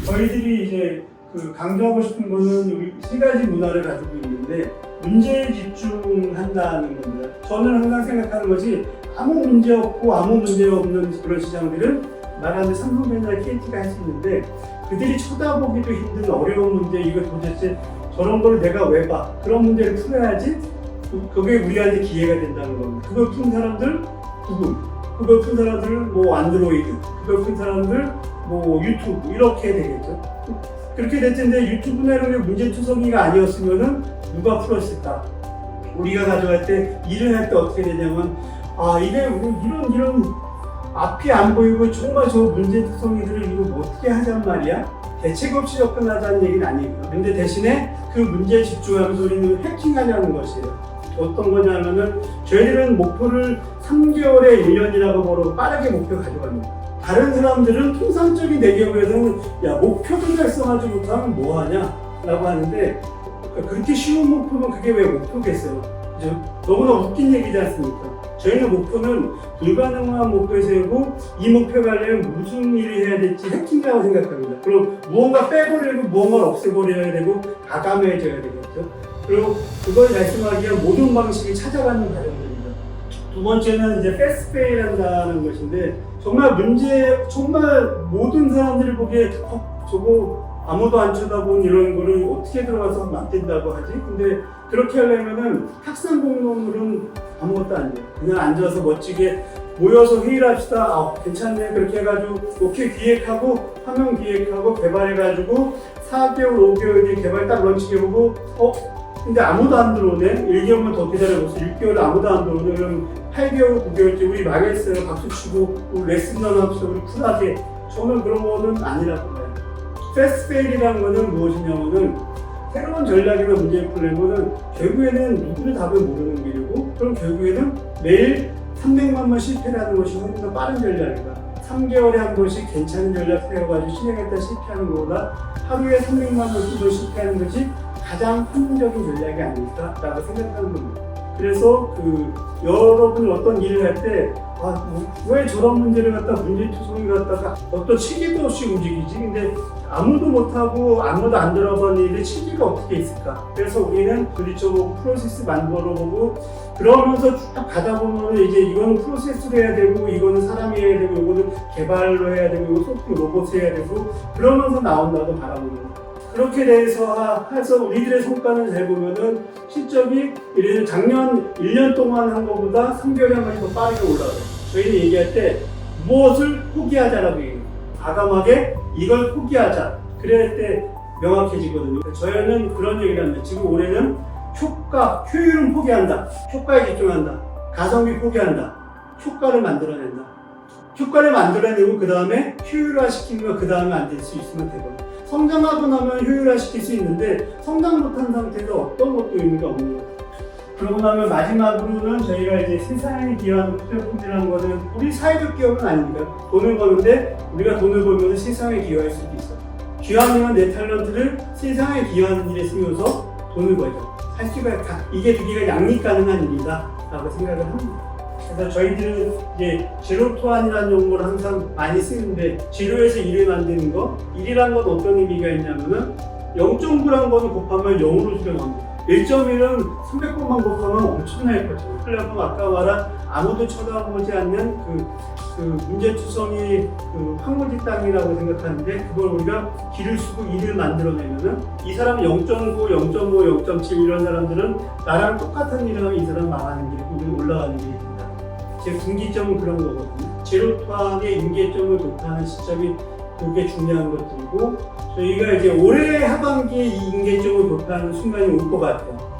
저희들이 이제 강조하고 싶은 거는 우리 세 가지 문화를 가지고 있는데 문제에 집중한다는 겁니다. 저는 항상 생각하는 것이 아무 문제 없고 아무 문제 없는 그런 시장들은 말하는 삼성전자, KT가 할 수 있는데 그들이 쳐다보기도 힘든 어려운 문제, 이거 도대체 저런 걸 내가 왜 봐? 그런 문제를 풀어야지 그게 우리한테 기회가 된다는 겁니다. 그걸 푼 사람들 구글, 그걸 푼 사람들 뭐 안드로이드, 그걸 푼 사람들 뭐 유튜브 이렇게 되겠죠. 그렇게 될 텐데 유튜브나 이런 게 문제투성이가 아니었으면은 누가 풀었을까? 우리가 가져갈 때 일을 할 때 어떻게 되냐면 이게 이런 앞이 안 보이고 정말 저 문제투성이들을 이거 뭐 어떻게 하잔 말이야? 대책 없이 접근하자는 얘기는 아니고요. 근데 대신에 그 문제에 집중하면서 우리는 해킹하려는 것이에요. 어떤 거냐면은 저희들은 목표를 3개월에 1년이라고 벌어 빠르게 목표 가져갑니다. 다른 사람들은 통상적인 대기업에서는 야 목표도 달성하지 못하면 뭐하냐 라고 하는데 그렇게 쉬운 목표면 그게 왜 목표겠어요? 너무나 웃긴 얘기지 않습니까? 저희는 목표는 불가능한 목표를 세우고 이 목표에 가려면 무슨 일을 해야 될지 해킹이라고 생각합니다. 그럼 무언가 빼버리고 무언가를 없애버려야 되고 가감해져야 되겠죠. 그리고 그걸 달성하기 위한 모든 방식을 찾아가는 과정입니다. 두 번째는 이제 패스트페이한다는 것인데 정말 모든 사람들이 보기에 저거 아무도 안 쳐다본 이런 거를 어떻게 들어가서 하면 안 된다고 하지? 근데 그렇게 하려면은 학생 공론물은 아무것도 안 돼요. 그냥 앉아서 멋지게 모여서 회의를 합시다. 괜찮네. 그렇게 해가지고 오케이 기획하고 화면 기획하고 개발해가지고 4개월, 5개월 뒤에 개발 딱 런칭해보고 근데 아무도 안 들어오네? 1개월만 더 기다려보세요. 6개월 아무도 안 들어오네? 그럼 8개월, 9개월째 우리 망했어요. 박수 치고 우리 레슨런 합시다. 우리 쿨하게. 저는 그런 거는 아니라고 봐요. 패스트페일이라는 거는 무엇이냐면은 새로운 전략이나 문제를 풀려면은 결국에는 누구를 답을 모르는 길이고 그럼 결국에는 매일 300만 번 실패를 하는 것이 훨씬 더 빠른 전략이다. 3개월에 한 번씩 괜찮은 전략 세워가지고 실행했다 실패하는 것보다 하루에 300만 번 실패하는 것이 가장 합리적인 전략이 아닐까라고 생각하는 겁니다. 그래서 여러분이 어떤 일을 할 때 왜 저런 문제를 갖다 문제투성이 갖다가 어떤 체계도 없이 움직이지? 근데 아무도 못하고 아무도 안 들어본 일에 체계가 어떻게 있을까? 그래서 우리는 부딪혀보고 프로세스 만들어보고 그러면서 쭉 가다 보면 이제 이거는 프로세스로 해야 되고 이거는 사람이 해야 되고 이거는 개발로 해야 되고 이거 소프트 로봇이 해야 되고 그러면서 나온다고 바라보는 거예요. 그렇게 해서 우리들의 성과는 잘 보면은 실적이 예를 들어 작년 1년 동안 한 것보다 3개월에 한 번씩 더 빠르게 올라가요. 저희는 얘기할 때 무엇을 포기하자라고 얘기해요. 과감하게 이걸 포기하자. 그래야 할 때 명확해지거든요. 저희는 그런 얘기를 합니다. 지금 올해는 효율은 포기한다. 효과에 집중한다. 가성비 포기한다. 효과를 만들어낸다. 효과를 만들어내고 그 다음에 효율화시키면 그 다음에 안 될 수 있으면 되거든요. 성장하고 나면 효율화시킬 수 있는데 성장 못한 상태에서 어떤 것도 의미가 없는 거예요. 그러고 나면 마지막으로는 저희가 이제 세상에 기여하는 플랫폼이라는 거는 우리 사회적 기업은 아닙니다. 돈을 버는데 우리가 돈을 벌면 세상에 기여할 수도 있어요. 기여하면 내 탤런트를 세상에 기여하는 일에 쓰면서 돈을 벌죠. 이게 두 개가 양립 가능한 일이다 라고 생각을 합니다. 그래서 저희들은 이제 제로토안이라는 용어를 항상 많이 쓰는데 제로에서 1을 만드는 거 1이란 건 어떤 의미가 있냐면은 0.9란 거는 곱하면 0으로 수렴합니다. 1.1은 300번만 곱하면 엄청날 거죠. 그래서 아까 말한 아무도 쳐다보지 않는 그 문제투성이 황무지 땅이라고 생각하는데 그걸 우리가 길을 쓰고 1을 만들어내면은 이 사람은 0.9, 0.5, 0.7 이런 사람들은 나랑 똑같은 일을 하면 이 사람은 망하는 길이고 우리는 올라가는 길이 된다. 제 분기점은 그런 거거든요. 제로토안의 임계점을 높이는 시점이 그게 중요한 것들이고 저희가 이제 올해 하반기에 이 임계점을 높이는 순간이 올 것 같아요.